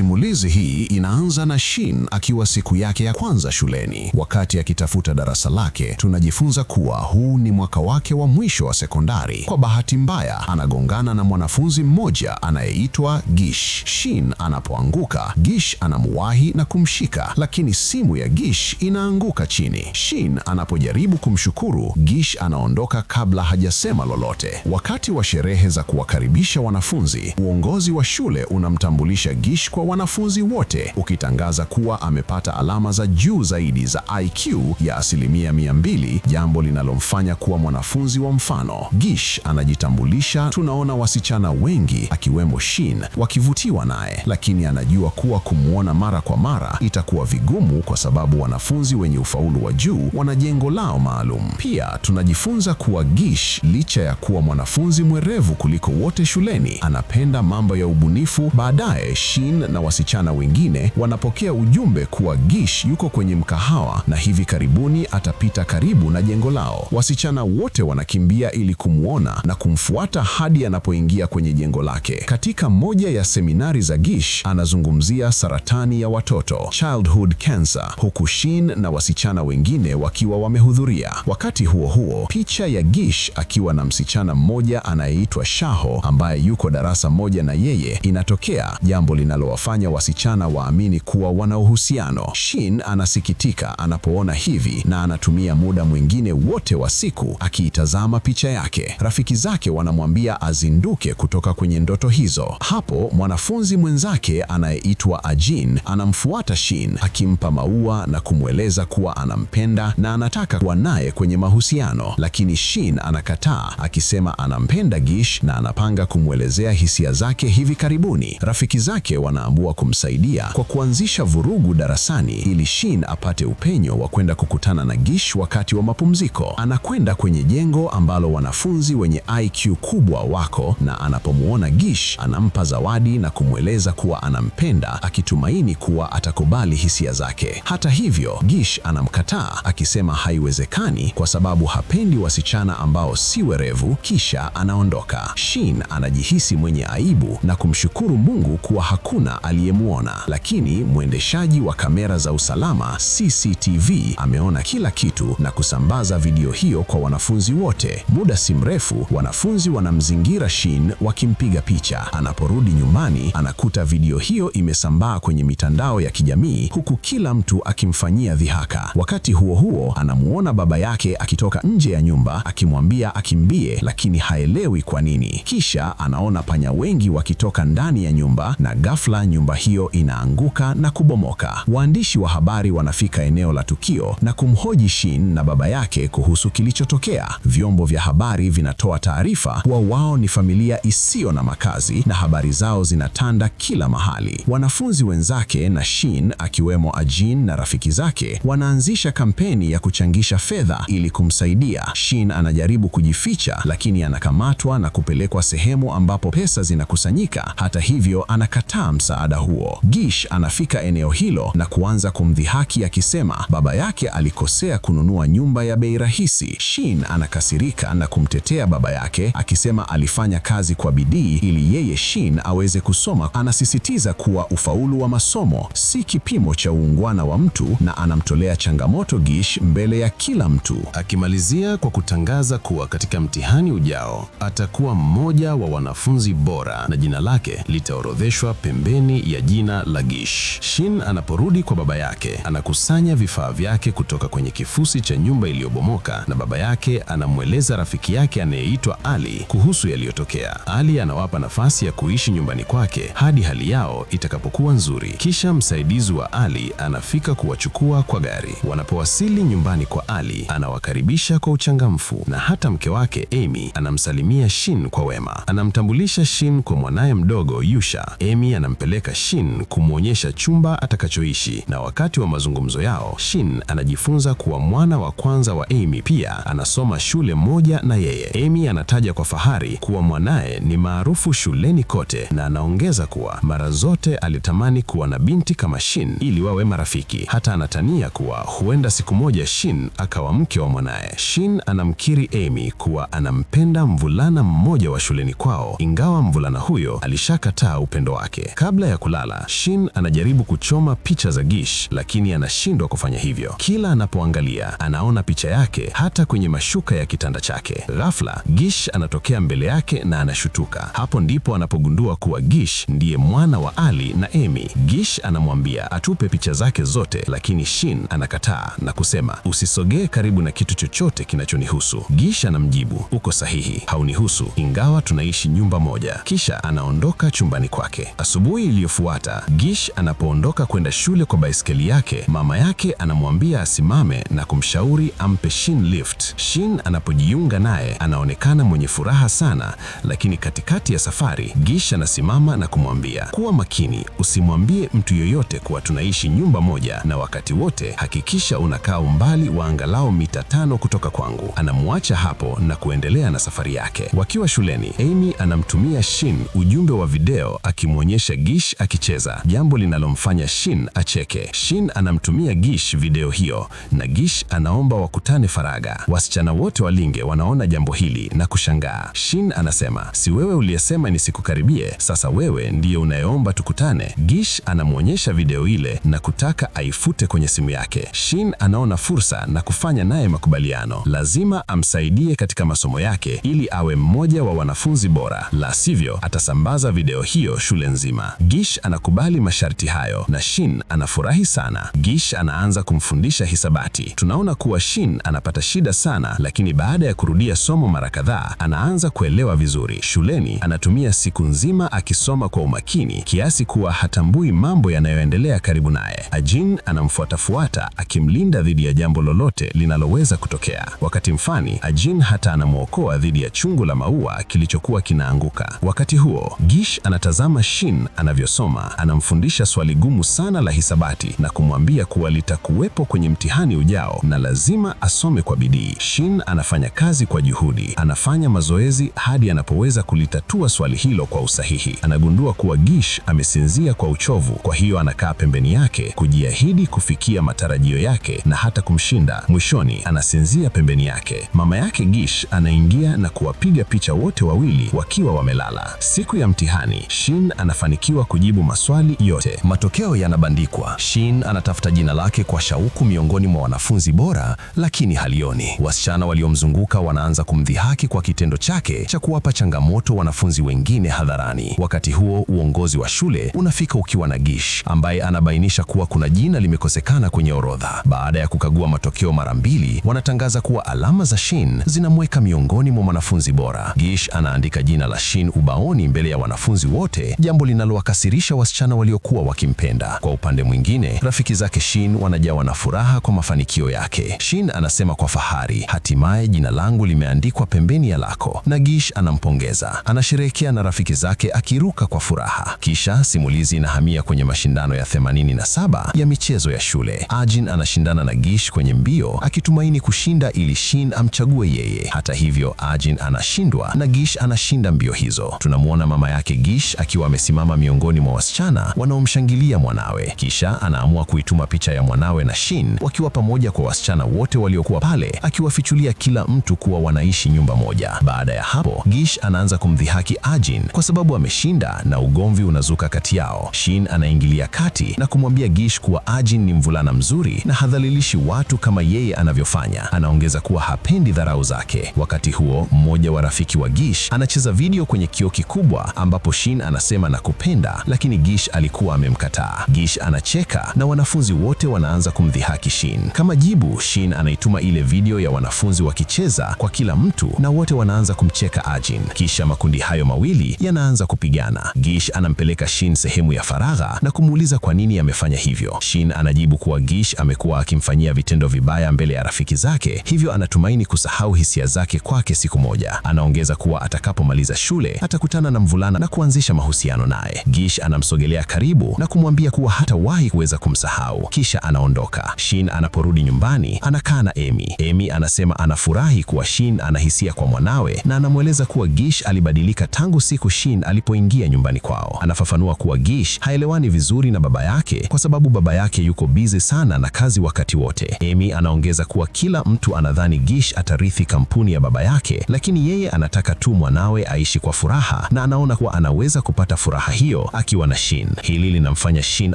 Simulizi hii inaanza na Shin akiwa siku yake ya kwanza shuleni. Wakati akitafuta darasa lake, tunajifunza kuwa huu ni mwaka wake wa mwisho wa sekondari. Kwa bahati mbaya, anagongana na mwanafunzi mmoja anayeitwa Gish. Shin anapoanguka, Gish anamuwahi na kumshika, lakini simu ya Gish inaanguka chini. Shin anapojaribu kumshukuru, Gish anaondoka kabla hajasema lolote. Wakati wa sherehe za kuwakaribisha wanafunzi, uongozi wa shule unamtambulisha Gish kwa wanafunzi wote, ukitangaza kuwa amepata alama za juu zaidi za IQ ya 200%, jambo linalomfanya kuwa mwanafunzi wa mfano. Gish anajitambulisha, tunaona wasichana wengi akiwemo Shin wakivutiwa naye, lakini anajua kuwa kumwona mara kwa mara itakuwa vigumu kwa sababu wanafunzi wenye ufaulu wa juu wana jengo lao maalum. Pia tunajifunza kuwa Gish, licha ya kuwa mwanafunzi mwerevu kuliko wote shuleni, anapenda mambo ya ubunifu. Baadaye Shin na wasichana wengine wanapokea ujumbe kuwa Gish yuko kwenye mkahawa na hivi karibuni atapita karibu na jengo lao. Wasichana wote wanakimbia ili kumwona na kumfuata hadi anapoingia kwenye jengo lake. Katika moja ya seminari za Gish, anazungumzia saratani ya watoto, childhood cancer, huku Shin na wasichana wengine wakiwa wamehudhuria. Wakati huo huo, picha ya Gish akiwa na msichana mmoja anayeitwa Shaho ambaye yuko darasa moja na yeye inatokea, jambo linalowafanya wasichana waamini kuwa wana uhusiano. Shin anasikitika anapoona hivi na anatumia muda mwingine wote wa siku akiitazama picha yake. Rafiki zake wanamwambia azinduke kutoka kwenye ndoto hizo. Hapo mwanafunzi mwenzake anayeitwa Ajin anamfuata Shin akimpa maua na kumweleza kuwa anampenda na anataka kuwa naye kwenye mahusiano, lakini Shin anakataa akisema anampenda Gish na anapanga kumwelezea hisia zake hivi karibuni. Rafiki zake wanaamua kumsaidia kwa kuanzisha vurugu darasani ili Shin apate upenyo wa kwenda kukutana na Gish wakati wa mapumziko. Anakwenda kwenye jengo ambalo wanafunzi wenye IQ kubwa wako, na anapomuona Gish anampa zawadi na kumweleza kuwa anampenda akitumaini kuwa atakubali hisia zake. Hata hivyo, Gish anamkataa akisema haiwezekani kwa sababu hapendi wasichana ambao si werevu, kisha anaondoka. Shin anajihisi mwenye aibu na kumshukuru Mungu kuwa hakuna aliyemuona, lakini mwendeshaji wa kamera za usalama CCTV ameona kila kitu na kusambaza video hiyo kwa wanafunzi wote. Muda si mrefu, wanafunzi wanamzingira Shin wakimpiga picha. Anaporudi nyumbani, anakuta video hiyo imesambaa kwenye mitandao ya kijamii huku kila mtu akimfanyia dhihaka. Wakati huo huo, anamuona baba yake akitoka nje ya nyumba akimwambia akimbie, lakini haelewi kwa nini. Kisha anaona panya wengi wakitoka ndani ya nyumba na ghafla nyumba hiyo inaanguka na kubomoka. Waandishi wa habari wanafika eneo la tukio na kumhoji Shin na baba yake kuhusu kilichotokea. Vyombo vya habari vinatoa taarifa kuwa wao ni familia isiyo na makazi na habari zao zinatanda kila mahali. Wanafunzi wenzake na Shin akiwemo Ajin na rafiki zake wanaanzisha kampeni ya kuchangisha fedha ili kumsaidia. Shin anajaribu kujificha lakini anakamatwa na kupelekwa sehemu ambapo pesa zinakusanyika. Hata hivyo, anakataa msaada huo. Gish anafika eneo hilo na kuanza kumdhihaki akisema baba yake alikosea kununua nyumba ya bei rahisi. Shin anakasirika na kumtetea baba yake akisema alifanya kazi kwa bidii ili yeye Shin aweze kusoma. Anasisitiza kuwa ufaulu wa masomo si kipimo cha uungwana wa mtu na anamtolea changamoto Gish mbele ya kila mtu, akimalizia kwa kutangaza kuwa katika mtihani ujao atakuwa mmoja wa wanafunzi bora na jina lake litaorodheshwa pembeni ya jina la Gish. Shin anaporudi kwa baba yake, anakusanya vifaa vyake kutoka kwenye kifusi cha nyumba iliyobomoka na baba yake anamweleza rafiki yake anayeitwa Ali kuhusu yaliyotokea. Ali anawapa nafasi ya kuishi nyumbani kwake hadi hali yao itakapokuwa nzuri. Kisha msaidizi wa Ali anafika kuwachukua kwa gari. Wanapowasili nyumbani kwa Ali, anawakaribisha kwa uchangamfu na hata mke wake Amy anamsalimia Shin kwa wema. Anamtambulisha Shin kwa mwanaye mdogo Yusha. Amy anampeleka Shin kumwonyesha chumba atakachoishi, na wakati wa mazungumzo yao, Shin anajifunza kuwa mwana wa kwanza wa Amy pia anasoma shule moja na yeye. Amy anataja kwa fahari kuwa mwanaye ni maarufu shuleni kote na anaongeza kuwa mara zote alitamani kuwa na binti kama Shin ili wawe marafiki. Hata anatania kuwa huenda siku moja Shin akawa mke wa mwanaye. Shin anamkiri Amy kuwa anampenda mvulana mmoja wa shuleni kwao, ingawa mvulana huyo alishakataa upendo wake. Kabla ya kulala, Shin anajaribu kuchoma picha za Gish, lakini anashindwa kufanya hivyo. Kila anapoangalia, anaona picha yake hata kwenye mashuka ya kitanda chake. Ghafla, Gish anatokea mbele yake na anashutuka. Hapo ndipo anapogundua kuwa Gish ndiye mwana wa Ali na Amy. Gish anamwambia atupe picha zake zote, lakini Shin anakataa na kusema, usisogee karibu na kitu chochote kinachonihusu. Gish anamjibu, uko sahihi, haunihusu, ingawa tunaishi nyumba moja. Kisha anaondoka chumbani kwake. Asubuhi iliyofuata, Gish anapoondoka kwenda shule kwa baiskeli yake, mama yake anamwambia asimame na kumshauri ampe Shin lift. Shin anapojiunga naye, anaonekana mwenye furaha sana, lakini katikati ya safari, Gish anasimama na kumwambia, kuwa makini, usimwambie mtu yoyote kuwa tunaishi nyumba moja, na wakati wote hakikisha unakaa umbali wa angalau mita 5 kutoka kwangu. Anamwacha hapo na kuendelea na safari yake. Wakiwa shuleni, Amy anamtumia Shin ujumbe wa video akimwonyesha Gish akicheza, jambo linalomfanya Shin acheke. Shin anamtumia Gish video hiyo na Gish anaomba wakutane faraga. Wasichana wote wa Linge wanaona jambo hili na kushangaa. Shin anasema, si wewe uliyesema nisikukaribie, sasa wewe ndiye unayeomba tukutane. Gish anamwonyesha video ile na kutaka aifute kwenye simu yake. Shin anaona fursa na kufanya naye makubaliano. Lazima amsaidie katika masomo yake ili awe mmoja wa wanafunzi bora, la sivyo atasambaza video hiyo shule nzima. Gish anakubali masharti hayo na Shin anafurahi sana. Gish anaanza kumfundisha hisabati. Tunaona kuwa Shin anapata shida sana, lakini baada ya kurudia somo mara kadhaa, anaanza kuelewa vizuri. Shuleni anatumia siku nzima akisoma kwa umakini kiasi kuwa hatambui mambo yanayoendelea karibu naye. Ajin anamfuatafuata akimlinda dhidi ya jambo lolote linaloweza kutokea. Wakati mfani, Ajin hata anamwokoa dhidi ya chungu la maua kilichokuwa kinaanguka. Wakati huo, Gish anatazama Shin anavyosoma, anamfundisha swali gumu sana la hisabati na kumwambia kuwa litakuwepo kwenye mtihani ujao na lazima asome kwa bidii. Shin anafanya kazi kwa juhudi, anafanya mazoezi hadi anapoweza kulitatua swali hilo kwa usahihi. Anagundua kuwa Gish amesinzia kwa uchovu, kwa hiyo anakaa pembeni yake kujiahidi kufikia matarajio yake na hata kumshinda. Mwishoni anasinzia pembeni yake. Mama yake Gish anaingia na kuwapiga picha wote wawili wakiwa wamelala. Siku ya mtihani, Shin anafanikiwa kujibu maswali yote. Matokeo yanabandikwa. Shin anatafuta jina lake kwa shauku miongoni mwa wanafunzi bora, lakini halioni. Wasichana waliomzunguka wanaanza kumdhihaki kwa kitendo chake cha kuwapa changamoto wanafunzi wengine hadharani. Wakati huo, uongozi wa shule unafika ukiwa na Gish, ambaye anabainisha kuwa kuna jina limekosekana kwenye orodha. Baada ya kukagua matokeo mara 2, wanatangaza kuwa alama za Shin zinamweka miongoni mwa wanafunzi bora. Gish anaandika jina la Shin ubaoni mbele ya wanafunzi wote, jambo linalowakasirisha wasichana waliokuwa wakimpenda. Kwa upande mwingine, rafiki zake Shin wanajawa na furaha kwa mafanikio yake. Shin anasema kwa fahari, hatimaye jina langu limeandikwa pembeni ya lako, na Gish anampongeza. Anasherehekea na rafiki zake akiruka kwa furaha. Kisha simulizi inahamia kwenye mashindano ya 87 ya michezo ya shule. Ajin anashindana na Gish kwenye mbio akitumaini kushinda ili Shin amchague yeye. Hata hivyo, Ajin anashindwa na Gish anashinda mbio hizo. Tunamwona mama yake Gish akiwa amesimama miongoni mwa wasichana wanaomshangilia mwanawe. Kisha anaamua kuituma picha ya mwanawe na Shin wakiwa pamoja kwa wasichana wote waliokuwa pale, akiwafichulia kila mtu kuwa wanaishi nyumba moja. Baada ya hapo, Gish anaanza kumdhihaki Ajin kwa sababu ameshinda na ugomvi unazuka kati yao. Shin anaingilia kati na kumwambia Gish kuwa Ajin ni mvulana mzuri na hadhalilishi watu kama yeye anavyofanya. Anaongeza kuwa hapendi dharau zake. Wakati huo, mmoja wa rafiki wa Gish anacheza video kwenye kioo kikubwa ambapo Shin anasema nakupenda, lakini Gish alikuwa amemkataa. Gish anacheka na wanafunzi wote wanaanza kumdhihaki Shin. Kama jibu, Shin anaituma ile video ya wanafunzi wakicheza kwa kila mtu na wote wanaanza kumcheka Ajin. Kisha makundi hayo mawili yanaanza kupigana. Gish anampeleka Shin sehemu ya faragha na kumuuliza kwa nini amefanya hivyo. Shin anajibu kuwa Gish amekuwa akimfanyia vitendo vibaya mbele ya rafiki zake, hivyo anatumaini kusahau hisia zake kwake siku moja. Anaongeza kuwa atakapomaliza shule atakutana na mvulana na kuanzisha mahusiano naye. Gish anamsogelea karibu na kumwambia kuwa hatawahi kuweza kumsahau. Kisha anaondoka. Shin anaporudi nyumbani, anakaa na Amy. Amy anasema anafurahi kuwa Shin anahisia kwa mwanawe na anamweleza kuwa Gish alibadilika tangu siku Shin alipoingia nyumbani kwao. Anafafanua kuwa Gish haelewani vizuri na baba yake kwa sababu baba yake yuko busy sana na kazi wakati wote. Amy anaongeza kuwa kila mtu anadhani Gish atarithi kampuni ya baba yake, lakini yeye anataka tu mwanawe aishi kwa furaha na anaona kuwa anaweza kupata furaha hiyo akiwa na Shin. Hili linamfanya Shin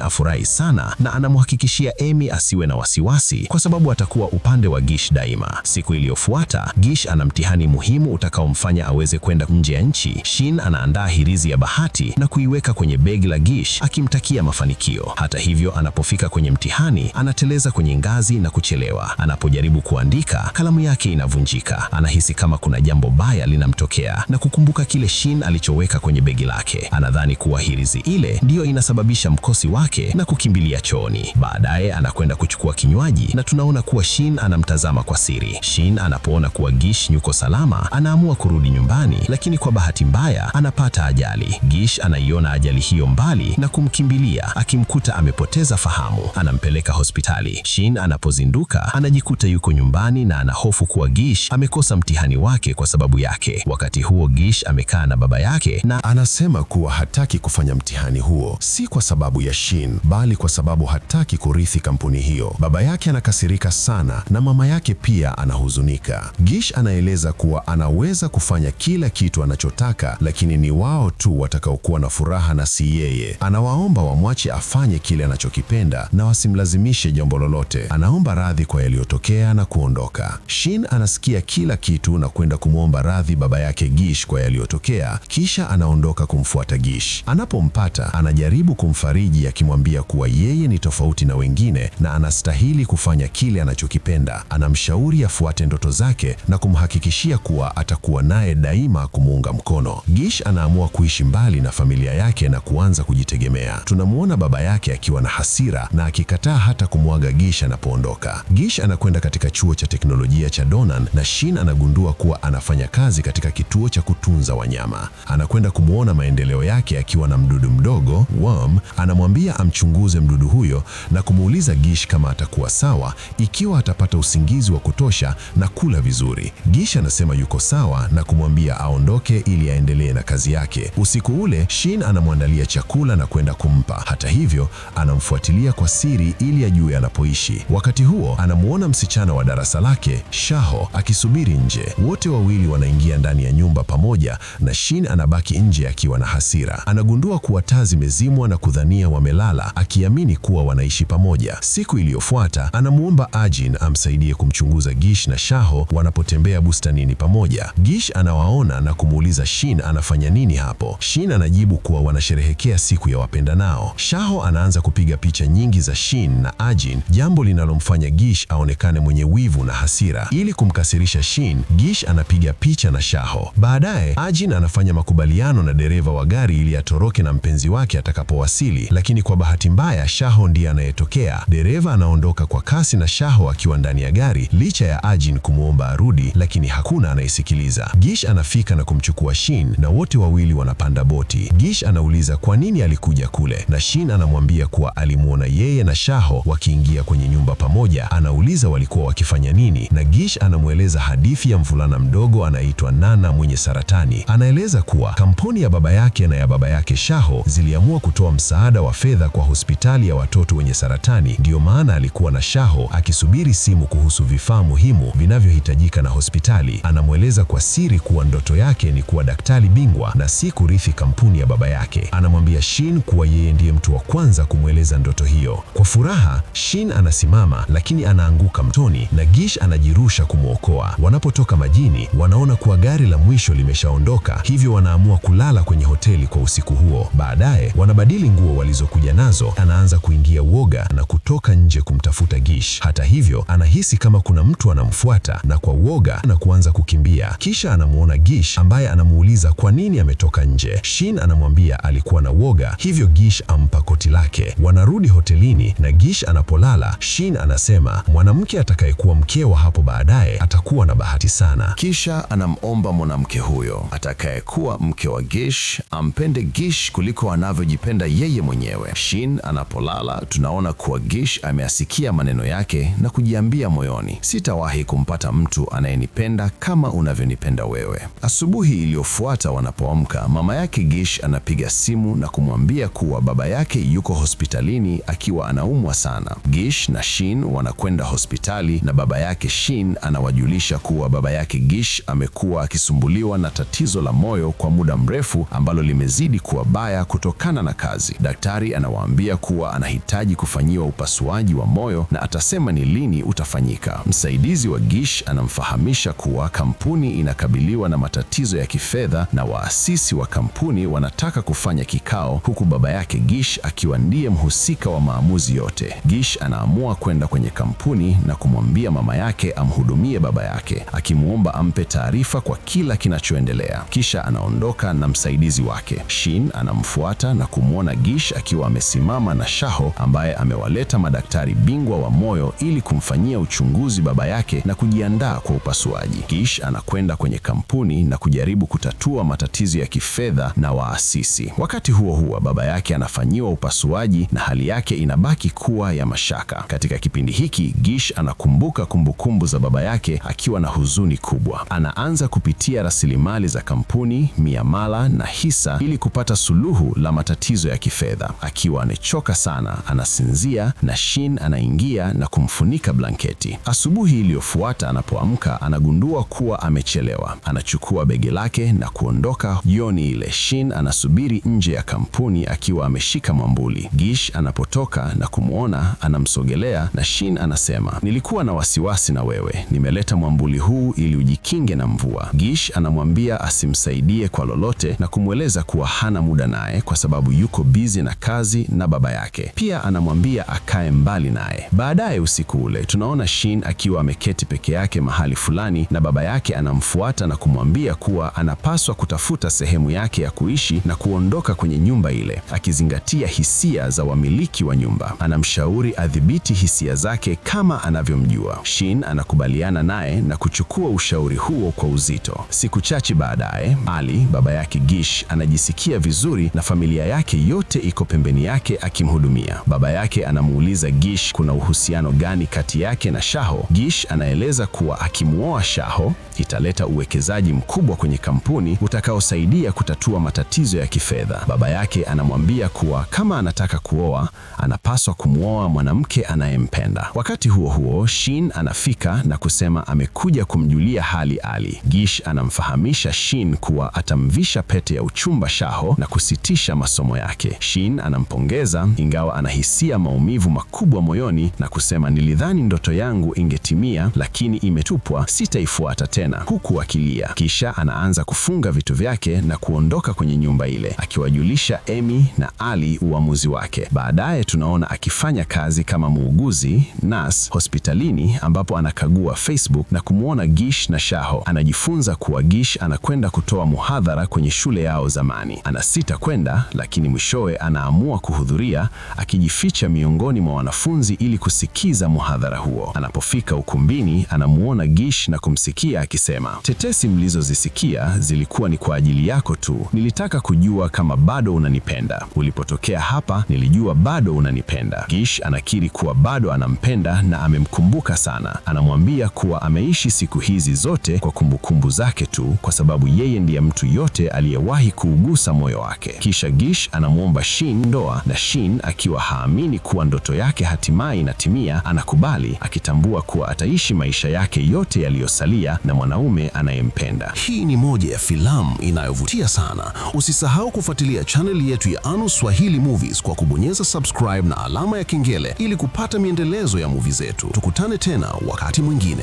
afurahi sana na anamhakikishia Amy asiwe na wasiwasi kwa sababu atakuwa upande wa Gish daima. Siku iliyofuata, Gish ana mtihani muhimu utakaomfanya aweze kwenda nje ya nchi. Shin anaandaa hirizi ya bahati na kuiweka kwenye begi la Gish akimtakia mafanikio. Hata hivyo, anapofika kwenye mtihani, anateleza kwenye ngazi na kuchelewa. Anapojaribu kuandika, kalamu yake inavunjika. Anahisi kama kuna jambo baya linamtokea na kukumbuka kile Shin alichoweka kwenye begi lake. Anadhani kuwa hirizi ile ndiyo inasababisha mkosi wake na kukimbilia chooni. Baadaye anakwenda kuchukua kinywaji na tunaona kuwa Shin anamtazama kwa siri. Shin anapoona kuwa Gish yuko salama, anaamua kurudi nyumbani, lakini kwa bahati mbaya anapata ajali. Gish anaiona ajali hiyo mbali na kumkimbilia, akimkuta amepoteza fahamu. Anampeleka hospitali. Shin anapozinduka, anajikuta yuko nyumbani na anahofu kuwa Gish amekosa mtihani wake kwa sababu yake. Wakati huo Gish amekaa na baba yake na anasema kuwa hataki kufanya mtihani huo, si kwa sababu ya Shin, bali kwa sababu hataki kurithi kampuni hiyo. Baba yake anakasirika sana na mama yake pia anahuzunika. Gish anaeleza kuwa anaweza kufanya kila kitu anachotaka, lakini ni wao tu watakaokuwa na furaha na si yeye. Anawaomba wamwache afanye kile anachokipenda na wasimlazimishe jambo lolote. Anaomba radhi kwa yaliyotokea na kuondoka. Shin anasikia kila kitu na kwenda kumwomba radhi baba yake Gish kwa yaliyotokea, kisha anaondoka kumfuata Gish. Anapompata, anajaribu kumfariji akimwambia kuwa yeye ni tofauti na wengine na anastahili kufanya kile anachokipenda. Anamshauri afuate ndoto zake na kumhakikishia kuwa atakuwa naye daima kumuunga mkono. Gish anaamua kuishi mbali na familia yake na kuanza kujitegemea. Tunamuona baba yake akiwa na hasira na akikataa hata kumwaga Gish anapoondoka. Gish anakwenda katika chuo cha teknolojia cha Donan na Shin anagundua kuwa anafanya kazi katika kituo cha kutunza wanyama. Anakwenda kumuona maendeleo yake akiwa na mdudu mdogo worm. Anamwambia amchunguze mdudu huyo na kumuuliza Gish kama atakuwa sawa ikiwa atapata usingizi wa kutosha na kula vizuri. Gish anasema yuko sawa na kumwambia aondoke ili aendelee na kazi yake. Usiku ule Shin anamwandalia chakula na kwenda kumpa. Hata hivyo, anamfuatilia kwa siri ili ajue anapoishi. Wakati huo anamuona msichana wa darasa lake Shaho akisubiri nje. Wote wawili wanaingia ndani ya nyumba pamoja na Shin anabaki nje akiwa na hasira. Anagundua kuwa taa zimezimwa na kudhania wamelala, akiamini kuwa wanaishi pamoja. Siku iliyofuata anamuomba Ajin amsaidie kumchunguza Gish na Shaho wanapotembea bustanini pamoja. Gish anawaona na kumuuliza Shin anafanya nini hapo. Shin anajibu kuwa wanasherehekea siku ya wapendanao. Shaho anaanza kupiga picha nyingi za Shin na Ajin, jambo linalomfanya Gish aonekane mwenye wivu na hasira. Ili kumkasirisha Shin, Gish anapiga picha na Shaho. Baadaye Ajin anafanya makubaliano na dereva wa gari ili atoroke na mpenzi wake atakapowasili, lakini kwa bahati mbaya Shaho ndiye anayetokea. Dereva anaondoka kwa kasi na Shaho akiwa ndani ya gari, licha ya Ajin kumwomba arudi, lakini hakuna anayesikiliza. Gish anafika na kumchukua Shin na wote wawili wanapanda boti. Gish anauliza kwa nini alikuja kule na Shin anamwambia kuwa alimuona yeye na Shaho wakiingia kwenye nyumba pamoja. Anauliza walikuwa wakifanya nini na Gish anamweleza hadithi ya mvulana mdogo anaitwa Nana mwenye saratani. Anaeleza kuwa kampuni ya baba yake na ya baba yake Shaho ziliamua kutoa msaada wa fedha kwa hospitali ya watoto wenye saratani. Ndiyo maana alikuwa na Shaho akisubiri simu kuhusu vifaa muhimu vinavyohitajika na hospitali. Anamweleza kwa siri kuwa ndoto yake ni kuwa daktari bingwa na si kurithi kampuni ya baba yake. Anamwambia Shin kuwa yeye ndiye mtu wa kwanza kumweleza ndoto hiyo. Kwa furaha, Shin anasimama lakini anaanguka mtoni na Gish anajirusha kumwokoa. Wanapotoka majini, wanaona kuwa gari la mwisho limeshaondoka, hivyo wanaamua kulala kwenye hoteli kwa usiku huo. Baadaye wanabadili nguo walizokuja nazo. Anaanza kuingia uoga na kutoka nje kumtafuta Gish. Hata hivyo, anahisi kama kuna mtu anamfuata na kwa uoga na kuanza kukimbia. Kisha anamuona Gish ambaye anamuuliza kwa nini ametoka nje. Shin anamwambia alikuwa na uoga, hivyo Gish ampa koti lake. Wanarudi hotelini na Gish anapolala, Shin anasema mwanamke atakayekuwa mkewa hapo baadaye atakuwa na bahati sana. Kisha anamomba mwanamke huyo atakayekuwa mke wa Gish ampende Gish kuliko anavyojipenda yeye mwenyewe. Shin anapolala, tunaona kuwa Gish ameasikia maneno yake na kujiambia moyoni, sitawahi kumpata mtu anayenipenda kama unavyonipenda wewe. Asubuhi iliyofuata wanapoamka, mama yake Gish anapiga simu na kumwambia kuwa baba yake yuko hospitalini akiwa anaumwa sana. Gish na Shin wanakwenda hospitali na baba yake Shin anawajulisha kuwa baba yake Gish amekuwa akisumbuliwa na tatizo la moyo kwa muda mrefu ambalo limezidi kuwa baya mbaya kutokana na kazi. Daktari anawaambia kuwa anahitaji kufanyiwa upasuaji wa moyo na atasema ni lini utafanyika. Msaidizi wa Gish anamfahamisha kuwa kampuni inakabiliwa na matatizo ya kifedha na waasisi wa kampuni wanataka kufanya kikao, huku baba yake Gish akiwa ndiye mhusika wa maamuzi yote. Gish anaamua kwenda kwenye kampuni na kumwambia mama yake amhudumie baba yake, akimwomba ampe taarifa kwa kila kinachoendelea. Kisha anaondoka na msaidizi wake. Shin anamfuata na kumwona Gish akiwa amesimama na Shaho ambaye amewaleta madaktari bingwa wa moyo ili kumfanyia uchunguzi baba yake na kujiandaa kwa upasuaji. Gish anakwenda kwenye kampuni na kujaribu kutatua matatizo ya kifedha na waasisi. Wakati huo huo, baba yake anafanyiwa upasuaji na hali yake inabaki kuwa ya mashaka. Katika kipindi hiki, Gish anakumbuka kumbukumbu za baba yake akiwa na huzuni kubwa. Anaanza kupitia rasilimali za kampuni, miamala na hisa ili kupata suluhu la matatizo ya kifedha. Akiwa amechoka sana, anasinzia na Shin anaingia na kumfunika blanketi. Asubuhi iliyofuata anapoamka, anagundua kuwa amechelewa. Anachukua begi lake na kuondoka. Jioni ile, Shin anasubiri nje ya kampuni akiwa ameshika mwambuli. Gish anapotoka na kumwona, anamsogelea na Shin anasema, nilikuwa na wasiwasi na wewe, nimeleta mwambuli huu ili ujikinge na mvua. Gish anamwambia asimsaidie kwa lolote na kumweleza kuwa hana muda naye kwa sababu yuko busy na kazi na baba yake. Pia anamwambia akae mbali naye. Baadaye usiku ule, tunaona Shin akiwa ameketi peke yake mahali fulani na baba yake anamfuata na kumwambia kuwa anapaswa kutafuta sehemu yake ya kuishi na kuondoka kwenye nyumba ile, akizingatia hisia za wamiliki wa nyumba. Anamshauri adhibiti hisia zake kama anavyomjua. Shin anakubaliana naye na kuchukua ushauri huo kwa uzito. Siku chache baadaye, Ali, baba yake Gish, anajisikia vizuri na familia yake yote iko pembeni yake akimhudumia. Baba yake anamuuliza Gish kuna uhusiano gani kati yake na Shaho. Gish anaeleza kuwa akimuoa Shaho italeta uwekezaji mkubwa kwenye kampuni utakaosaidia kutatua matatizo ya kifedha. Baba yake anamwambia kuwa kama anataka kuoa, anapaswa kumwoa mwanamke anayempenda. Wakati huo huo, Shin anafika na kusema amekuja kumjulia hali Ali. Gish anamfahamisha Shin kuwa atamvisha pete ya uchumba Shaho na kusitisha masomo yake. Shin anampongeza ingawa anahisia maumivu makubwa moyoni na kusema, nilidhani ndoto yangu ingetimia lakini imetupwa, sitaifuata tena, huku akilia. Kisha anaanza kufunga vitu vyake na kuondoka kwenye nyumba ile, akiwajulisha Emi na Ali uamuzi wake. Baadaye tunaona akifanya kazi kama muuguzi nurse hospitalini ambapo anakagua Facebook na kumwona Gish na Shaho. Anajifunza kuwa Gish anakwenda kutoa muhadhara kwenye shule yao zamani. Anasita kwenda, lakini mwishowe anaamua kuhudhuria, akijificha miongoni mwa wanafunzi ili kusikiza muhadhara huo. Anapofika ukumbini, anamuona Gish na kumsikia akisema, tetesi mlizozisikia zilikuwa ni kwa ajili yako tu. Nilitaka kujua kama bado unanipenda. Ulipotokea hapa, nilijua bado unanipenda. Gish anakiri kuwa bado anampenda na amemkumbuka sana. Anamwambia kuwa ameishi siku hizi zote kwa kumbukumbu zake tu, kwa sababu yeye ndiye mtu yote aliyewahi kuugusa moyo wake. Kisha Gish anamwomba Shin ndoa, na Shin akiwa haamini kuwa ndoto yake hatimaye inatimia, anakubali, akitambua kuwa ataishi maisha yake yote yaliyosalia na mwanaume anayempenda. Hii ni moja ya filamu inayovutia sana. Usisahau kufuatilia chaneli yetu ya Anu Swahili Movies kwa kubonyeza subscribe na alama ya kengele ili kupata miendelezo ya movie zetu. Tukutane tena wakati mwingine.